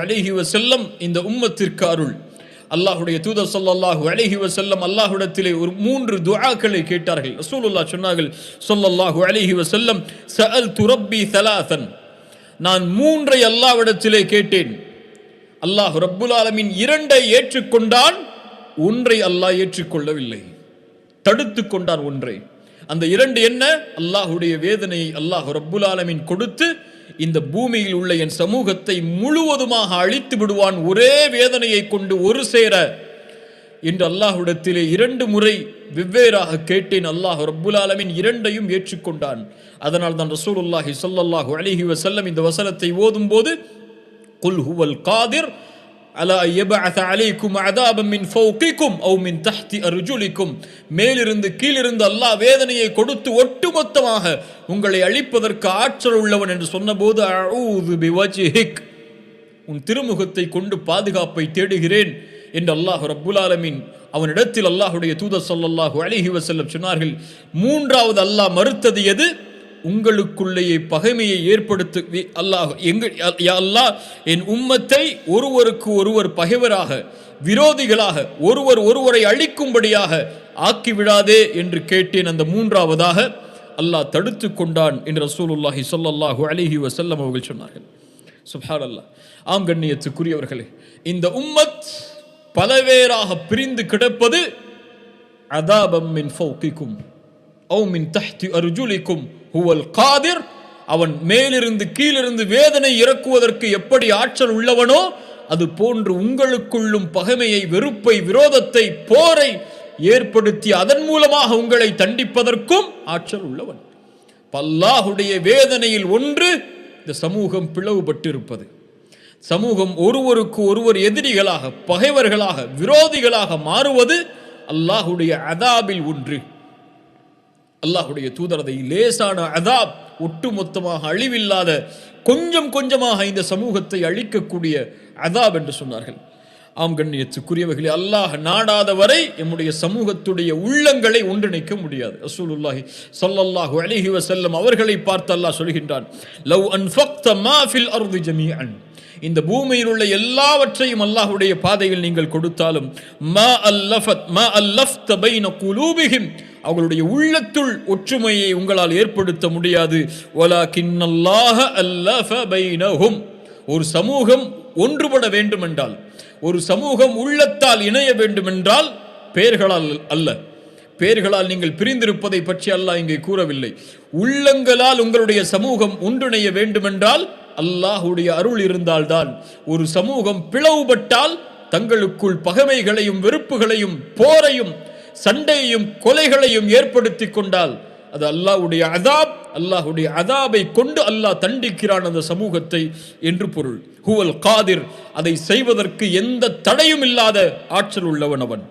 அலைஹி வஸல்லம் இந்த உம்மத்திற்கு அருள். அல்லாஹ்வுடைய தூதர் ஸல்லல்லாஹு அலைஹி வஸல்லம் அல்லாஹ்விடத்திலே ஒரு 3 துஆக்களை கேட்டார்கள். ரசூலுல்லாஹ் சொன்னார்கள் ஸல்லல்லாஹு அலைஹி வஸல்லம், சஅல்து ரப்பி ஸலாஸன், நான் 3ஐ அல்லாஹ்விடத்திலே கேட்டேன். அல்லாஹ் ரப்புல் ஆலமீன் 2ஐ ஏற்றுக்கொண்டான், 1ஐ அல்லாஹ் ஏற்றுக்கொள்ளவில்லை, தடுத்துக் கொண்டான் 1ஐ. அந்த 2 என்ன? அல்லாஹ்வுடைய வேதனையை அல்லாஹ் ரப்புல் ஆலமீன் கொடுத்து இந்த பூமியில் உள்ள என் சமூகத்தை முழுவதுமாக அழித்து விடுவான், ஒரே வேதனையை கொண்டு ஒரு சேர என்று அல்லாஹ்விடத்திலே 2 முறை வெவ்வேறாக கேட்டேன். அல்லாஹ் ரப்புல் ஆலமீன் 2ஐயும் ஏற்றுக்கொண்டான். அதனால் தான் ரசூலுல்லாஹி ஸல்லல்லாஹு அலைஹி வஸல்லம் இந்த வசனத்தை ஓதும் போது, குல் ஹுவல் காதிர் அலா யபஅஸ அலைக்கும் அஸாபன் மின் ஃபௌகிக்கும் அவ் மின் தஹ்தி அர்ஜுலிக்கும், மேலிருந்து கீழிருந்து அல்லாஹ் வேதனையை கொடுத்து ஒட்டுமொத்தமாக உங்களை அழிப்பதற்கு ஆற்றல் உள்ளவன் என்று சொன்னபோது, அஊது பிவஜ்ஹிக், உன் திருமுகத்தை கொண்டு பாதுகாப்பை தேடுகிறேன் என்று அல்லாஹ் ரப்புல் ஆலமீன் அவனிடத்தில் அல்லாஹ்வுடைய தூதர் ஸல்லல்லாஹு அலைஹி வஸல்லம் சொன்னார்கள். 3வது அல்லாஹ் மறுத்தது எது? உங்களுக்குள்ளேயே பகைமையை ஏற்படுத்து. அல்லாஹ் அல்லாஹ் என் உம்மத்தை ஒருவருக்கு ஒருவர் பகைவராக, விரோதிகளாக, ஒருவரை அழிக்கும்படியாக ஆக்கிவிடாதே என்று கேட்டேன். அந்த 3வதாக அல்லாஹ் தடுத்து கொண்டான் என்று ரசூலுல்லாஹி ஸல்லல்லாஹு அலைஹி வஸல்லம் அவர்கள் சொன்னார்கள். சுப்ஹானல்லாஹ். ஆம் கண்ணியத்துக்குரியவர்களே, இந்த உம்மத் பலவேறாக பிரிந்து கிடப்பது அஸாபம் மின் ஃபௌகிக்கும் அவ் மின் தஹ்தி அர்ஜுலிக்கும் ஹுவல் காதிர், அவன் மேலிருந்து கீழிருந்து வேதனை இறக்குவதற்கு எப்படி ஆற்றல் உள்ளவனோ அது போன்று உங்களுக்குள்ளும் பகைமையை, வெறுப்பை, விரோதத்தை, போரை ஏற்படுத்தி அதன் மூலமாக உங்களை தண்டிப்பதற்கும் ஆற்றல் உள்ளவன். அல்லாஹ்வுடைய வேதனையில் ஒன்று இந்த சமூகம் பிளவுபட்டிருப்பது. சமூகம் ஒருவருக்கு ஒருவர் எதிரிகளாக, பகைவர்களாக, விரோதிகளாக மாறுவது அல்லாஹ்வுடைய அஸாபில் ஒன்று. அல்லாஹ்வுடைய தூதர் அதை லேசான அஸாப், ஒட்டுமொத்தமாக அழிவில்லாத கொஞ்சம் கொஞ்சமாக இந்த சமூகத்தை அழிக்கக்கூடிய அஸாப் என்று சொன்னார்கள். ஆம் கண்ணியத்துக்குரியவர்களே, அல்லாஹ் நாடாத வரை நம்முடைய சமூகத்துடைய உள்ளங்களை ஒன்றிணைக்க முடியாது. ரசூலுல்லாஹி ஸல்லல்லாஹு அலைஹி வஸல்லம் அவர்களை பார்த்து அல்லாஹ் சொல்கின்றான், லவ் அன்ஃபக்த மா ஃபில் அர்தி ஜமீஅன், இந்த பூமியில் உள்ள எல்லாவற்றையும் அல்லாஹ்வுடைய பாதையில் நீங்கள் கொடுத்தாலும், மா அல்லஃப்த பைன குலூபிஹிம், அவர்களுடைய உள்ளத்துள் ஒற்றுமையை உங்களால் ஏற்படுத்த முடியாது. வலாகின்னல்லாஹ அல்லஃப பைனஹும், ஒரு சமூகம் ஒன்றுபட வேண்டுமென்றால், ஒரு சமூகம் உள்ளத்தால் இணைய வேண்டுமென்றால் பெயர்களால் அல்ல. பெயர்களால் நீங்கள் பிரிந்திருப்பதை பற்றி அல்லாஹ் இங்கே கூறவில்லை. உள்ளங்களால் உங்களுடைய சமூகம் ஒன்றிணைய வேண்டுமென்றால் அல்லாஹ்வுடைய அருள் இருந்தால்தான். ஒரு சமூகம் பிளவுபட்டால் தங்களுக்குள் பகைமைகளையும், வெறுப்புகளையும், போரையும், சண்டையையும், கொலைகளையும் ஏற்படுத்தி கொண்டால் அது அல்லாஹ்வுடைய அஸாப். அல்லாஹ்வுடைய அஸாபை கொண்டு அல்லாஹ் தண்டிக்கிறான் அந்த சமூகத்தை என்று பொருள். ஹுவல் காதிர், அதை செய்வதற்கு எந்த தடையும் இல்லாத ஆற்றல் உள்ளவன் அவன்.